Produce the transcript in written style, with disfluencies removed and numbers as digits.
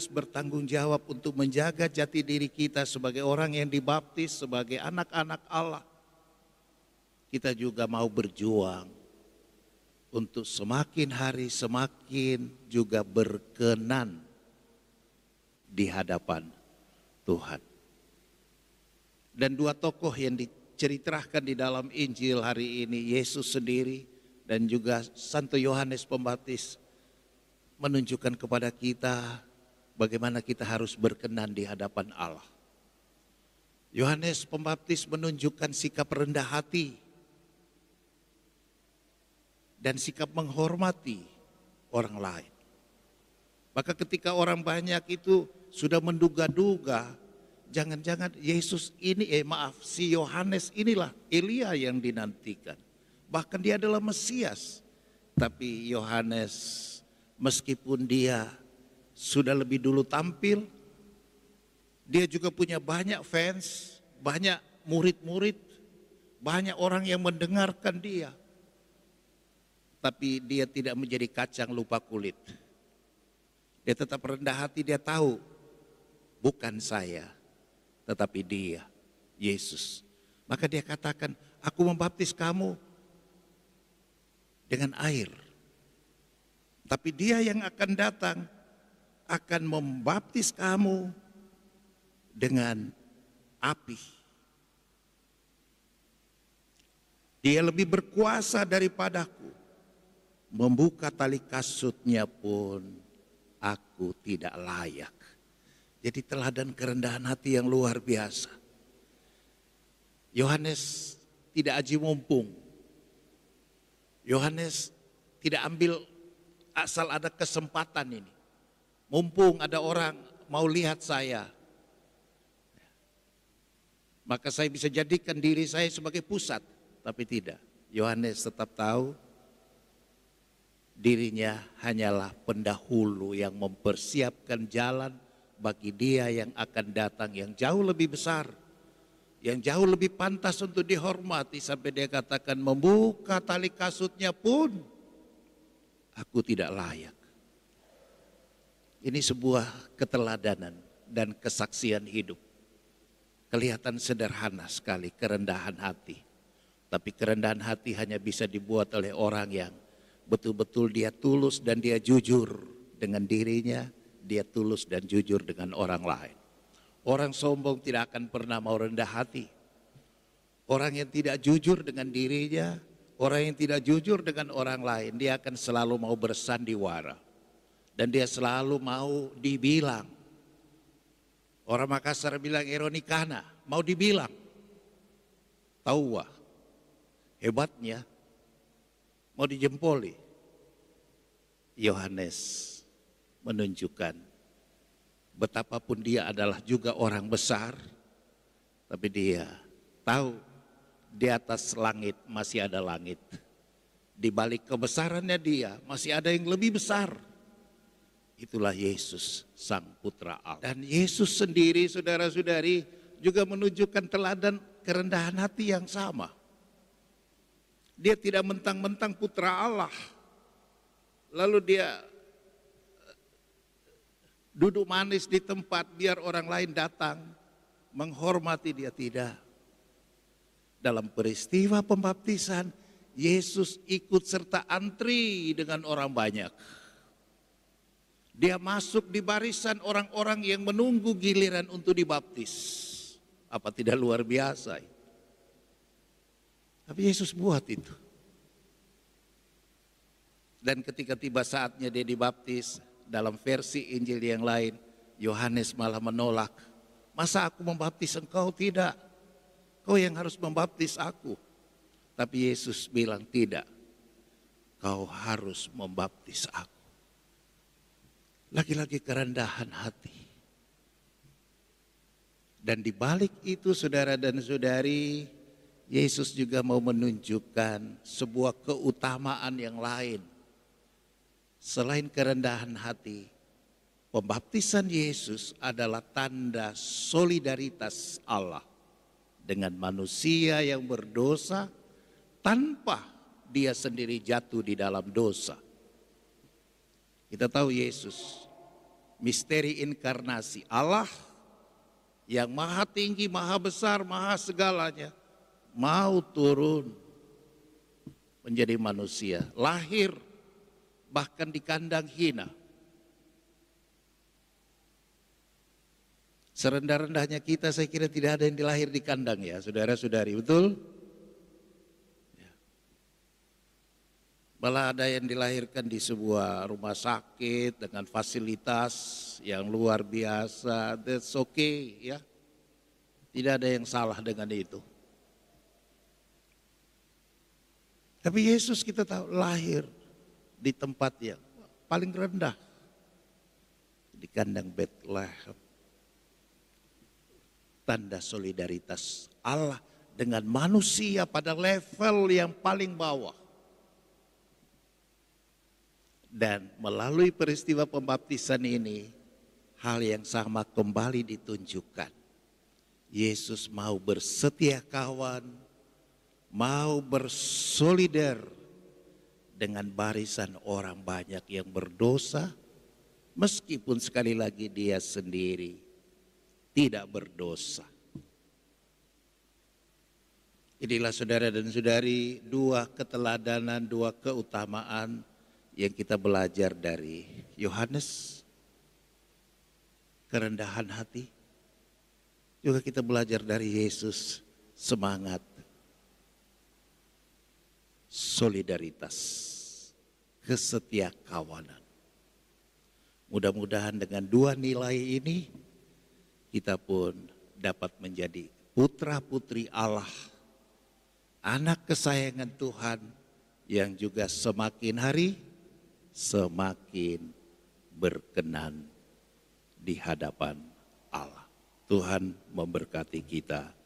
tugas bertanggung jawab untuk menjaga jati diri kita sebagai orang yang dibaptis sebagai anak-anak Allah. Kita juga mau berjuang untuk semakin hari semakin juga berkenan di hadapan Tuhan. Dan dua tokoh yang diceritakan di dalam Injil hari ini, Yesus sendiri dan juga Santo Yohanes Pembaptis, menunjukkan kepada kita bagaimana kita harus berkenan di hadapan Allah. Yohanes Pembaptis menunjukkan sikap rendah hati dan sikap menghormati orang lain. Maka ketika orang banyak itu sudah menduga-duga, jangan-jangan Yesus ini, si Yohanes inilah Elia yang dinantikan. Bahkan dia adalah Mesias. Tapi Yohanes, meskipun dia sudah lebih dulu tampil, dia juga punya banyak fans, banyak murid-murid, banyak orang yang mendengarkan dia. Tapi dia tidak menjadi kacang lupa kulit. Dia tetap rendah hati, dia tahu bukan saya, tetapi dia, Yesus. Maka dia katakan, aku membaptis kamu dengan air. Tapi dia yang akan datang akan membaptis kamu dengan api. Dia lebih berkuasa daripadaku. Membuka tali kasutnya pun aku tidak layak. Jadi teladan kerendahan hati yang luar biasa. Yohanes tidak aji mumpung. Yohanes tidak ambil asal ada kesempatan ini. Mumpung ada orang mau lihat saya, maka saya bisa jadikan diri saya sebagai pusat. Tapi tidak. Yohanes tetap tahu dirinya hanyalah pendahulu yang mempersiapkan jalan bagi dia yang akan datang, yang jauh lebih besar, yang jauh lebih pantas untuk dihormati. Sampai dia katakan, membuka tali kasutnya pun aku tidak layak. Ini sebuah keteladanan dan kesaksian hidup. Kelihatan sederhana sekali kerendahan hati. Tapi kerendahan hati hanya bisa dibuat oleh orang yang betul-betul dia tulus dan dia jujur dengan dirinya, dia tulus dan jujur dengan orang lain. Orang sombong tidak akan pernah mau rendah hati. Orang yang tidak jujur dengan dirinya, orang yang tidak jujur dengan orang lain, dia akan selalu mau bersandiwara. Dan dia selalu mau dibilang. Orang Makassar bilang eronikana, mau dibilang. Tahu wah, hebatnya. Mau dijempoli. Yohanes menunjukkan betapapun dia adalah juga orang besar, tapi dia tahu di atas langit masih ada langit. Di balik kebesarannya dia masih ada yang lebih besar. Itulah Yesus Sang Putra Allah. Dan Yesus sendiri, saudara-saudari, juga menunjukkan teladan kerendahan hati yang sama. Dia tidak mentang-mentang putra Allah, lalu dia duduk manis di tempat biar orang lain datang menghormati dia. Tidak. Dalam peristiwa pembaptisan, Yesus ikut serta antri dengan orang banyak. Dia masuk di barisan orang-orang yang menunggu giliran untuk dibaptis. Apa tidak luar biasa? Tapi Yesus buat itu. Dan ketika tiba saatnya dia dibaptis, dalam versi Injil yang lain, Yohanes malah menolak. Masa aku membaptis engkau? Tidak. Kau yang harus membaptis aku. Tapi Yesus bilang tidak. Kau harus membaptis aku. Lagi-lagi kerendahan hati. Dan di balik itu, saudara dan saudari, Yesus juga mau menunjukkan sebuah keutamaan yang lain. Selain kerendahan hati, pembaptisan Yesus adalah tanda solidaritas Allah dengan manusia yang berdosa tanpa dia sendiri jatuh di dalam dosa. Kita tahu Yesus misteri inkarnasi. Allah yang maha tinggi, maha besar, maha segalanya mau turun menjadi manusia, lahir bahkan di kandang hina. Serendah-rendahnya kita, saya kira tidak ada yang dilahir di kandang ya, saudara-saudari, betul? Ya. Malah ada yang dilahirkan di sebuah rumah sakit dengan fasilitas yang luar biasa, that's okay ya. Tidak ada yang salah dengan itu. Tapi Yesus kita tahu lahir di tempat yang paling rendah, di kandang Betlehem. Tanda solidaritas Allah dengan manusia pada level yang paling bawah. Dan melalui peristiwa pembaptisan ini, hal yang sama kembali ditunjukkan. Yesus mau bersetia kawan, mau bersolidar dengan barisan orang banyak yang berdosa, meskipun sekali lagi dia sendiri tidak berdosa. Inilah saudara dan saudari, dua keteladanan, dua keutamaan yang kita belajar dari Yohanes, kerendahan hati. Juga kita belajar dari Yesus, semangat solidaritas, kesetiakawanan. Mudah-mudahan dengan dua nilai ini kita pun dapat menjadi putra-putri Allah, anak kesayangan Tuhan yang juga semakin hari semakin berkenan di hadapan Allah. Tuhan memberkati kita.